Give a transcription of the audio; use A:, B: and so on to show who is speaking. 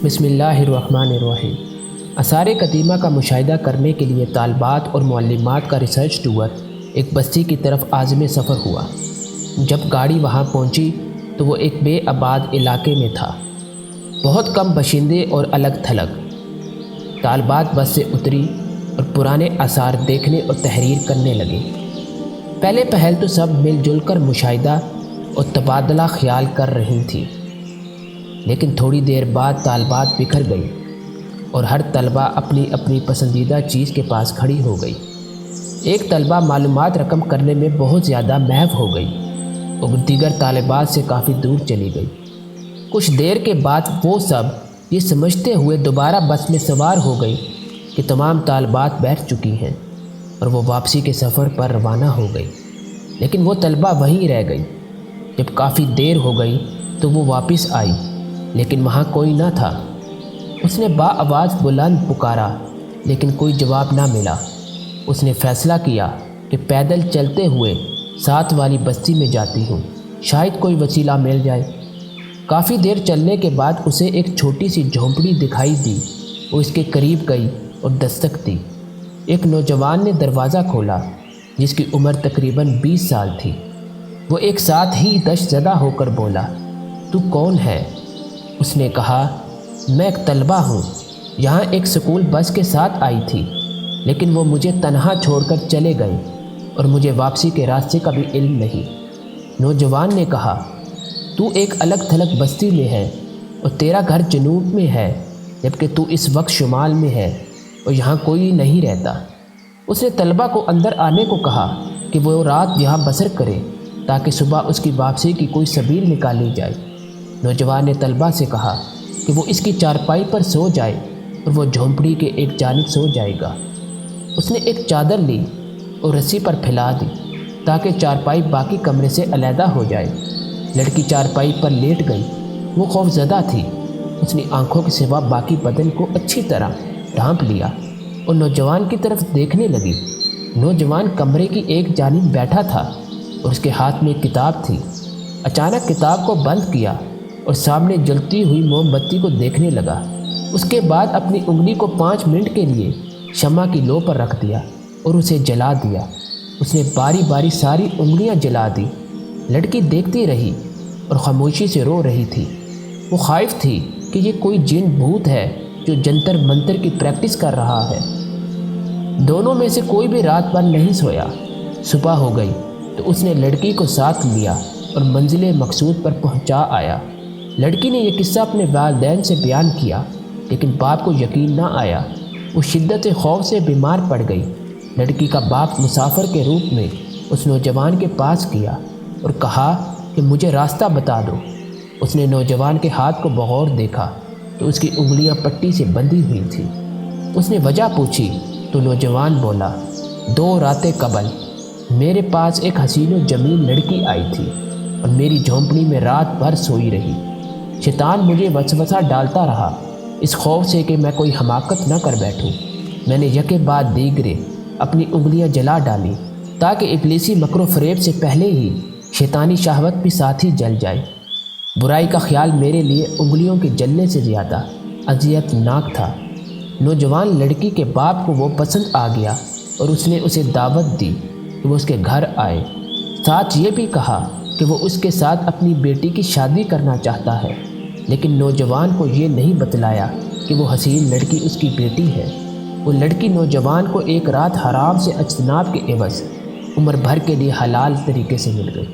A: بسم اللہ الرحمن الرحیم۔ آثار قدیمہ کا مشاہدہ کرنے کے لیے طالبات اور معلمات کا ریسرچ ٹور ایک بستی کی طرف عازم سفر ہوا۔ جب گاڑی وہاں پہنچی تو وہ ایک بے آباد علاقے میں تھا، بہت کم باشندے اور الگ تھلگ۔ طالبات بس سے اتری اور پرانے آثار دیکھنے اور تحریر کرنے لگے۔ پہلے پہل تو سب مل جل کر مشاہدہ اور تبادلہ خیال کر رہی تھیں، لیکن تھوڑی دیر بعد طالبات بکھر گئی اور ہر طلبہ اپنی اپنی پسندیدہ چیز کے پاس کھڑی ہو گئی۔ ایک طلبہ معلومات رقم کرنے میں بہت زیادہ محو ہو گئی اور دیگر طالبات سے کافی دور چلی گئی۔ کچھ دیر کے بعد وہ سب یہ سمجھتے ہوئے دوبارہ بس میں سوار ہو گئی کہ تمام طالبات بیٹھ چکی ہیں اور وہ واپسی کے سفر پر روانہ ہو گئی، لیکن وہ طلبہ وہیں رہ گئی۔ جب کافی دیر ہو گئی تو وہ واپس آئی، لیکن وہاں کوئی نہ تھا۔ اس نے آواز بلند پکارا، لیکن کوئی جواب نہ ملا۔ اس نے فیصلہ کیا کہ پیدل چلتے ہوئے ساتھ والی بستی میں جاتی ہوں، شاید کوئی وسیلہ مل جائے۔ کافی دیر چلنے کے بعد اسے ایک چھوٹی سی جھونپڑی دکھائی دی۔ وہ اس کے قریب گئی اور دستک دی۔ ایک نوجوان نے دروازہ کھولا، جس کی عمر تقریباً 20 سال تھی۔ وہ ایک ساتھ ہی دہشت زدہ ہو کر بولا، "تو کون ہے؟" اس نے کہا، "میں ایک طلبہ ہوں، یہاں ایک سکول بس کے ساتھ آئی تھی، لیکن وہ مجھے تنہا چھوڑ کر چلے گئے اور مجھے واپسی کے راستے کا بھی علم نہیں۔" نوجوان نے کہا، "تو ایک الگ تھلگ بستی میں ہے اور تیرا گھر جنوب میں ہے، جبکہ تو اس وقت شمال میں ہے اور یہاں کوئی نہیں رہتا۔" اس نے طلبہ کو اندر آنے کو کہا کہ وہ رات یہاں بسر کرے تاکہ صبح اس کی واپسی کی کوئی سبیل نکالی جائے۔ نوجوان نے طلبہ سے کہا کہ وہ اس کی چارپائی پر سو جائے اور وہ جھونپڑی کے ایک جانب سو جائے گا۔ اس نے ایک چادر لی اور رسی پر پھیلا دی تاکہ چارپائی باقی کمرے سے علیحدہ ہو جائے۔ لڑکی چارپائی پر لیٹ گئی۔ وہ خوف زدہ تھی۔ اس نے آنکھوں کے سوا باقی بدن کو اچھی طرح ڈھانپ لیا اور نوجوان کی طرف دیکھنے لگی۔ نوجوان کمرے کی ایک جانب بیٹھا تھا اور اس کے ہاتھ میں ایک کتاب تھی۔ اچانک کتاب کو بند کیا اور سامنے جلتی ہوئی موم بتی کو دیکھنے لگا۔ اس کے بعد اپنی انگلی کو 5 منٹ کے لیے شمع کی لو پر رکھ دیا اور اسے جلا دیا۔ اس نے باری باری ساری انگلیاں جلا دی۔ لڑکی دیکھتی رہی اور خاموشی سے رو رہی تھی۔ وہ خائف تھی کہ یہ کوئی جن بھوت ہے جو جنتر منتر کی پریکٹس کر رہا ہے۔ دونوں میں سے کوئی بھی رات بھر نہیں سویا۔ صبح ہو گئی تو اس نے لڑکی کو ساتھ لیا اور منزل مقصود پر پہنچا آیا۔ لڑکی نے یہ قصہ اپنے والدین سے بیان کیا، لیکن باپ کو یقین نہ آیا۔ وہ شدت خوف سے بیمار پڑ گئی۔ لڑکی کا باپ مسافر کے روپ میں اس نوجوان کے پاس گیا اور کہا کہ مجھے راستہ بتا دو۔ اس نے نوجوان کے ہاتھ کو بغور دیکھا تو اس کی انگلیاں پٹی سے بندھی ہوئی تھیں۔ اس نے وجہ پوچھی تو نوجوان بولا، "2 راتیں قبل میرے پاس ایک حسین و جمیل لڑکی آئی تھی اور میری جھونپڑی میں رات بھر سوئی رہی۔ شیطان مجھے وسوسہ ڈالتا رہا، اس خوف سے کہ میں کوئی حماقت نہ کر بیٹھوں۔ میں نے یکے بعد دیگرے اپنی انگلیاں جلا ڈالی تاکہ ابلیسی مکر و فریب سے پہلے ہی شیطانی شہوت بھی ساتھ ہی جل جائے۔ برائی کا خیال میرے لیے انگلیوں کے جلنے سے زیادہ اذیت ناک تھا۔" نوجوان لڑکی کے باپ کو وہ پسند آ گیا اور اس نے اسے دعوت دی کہ وہ اس کے گھر آئے۔ ساتھ یہ بھی کہا کہ وہ اس کے ساتھ اپنی بیٹی کی شادی کرنا چاہتا ہے، لیکن نوجوان کو یہ نہیں بتلایا کہ وہ حسین لڑکی اس کی بیٹی ہے۔ وہ لڑکی نوجوان کو ایک رات حرام سے اجتناب کے عوض عمر بھر کے لیے حلال طریقے سے مل گئی۔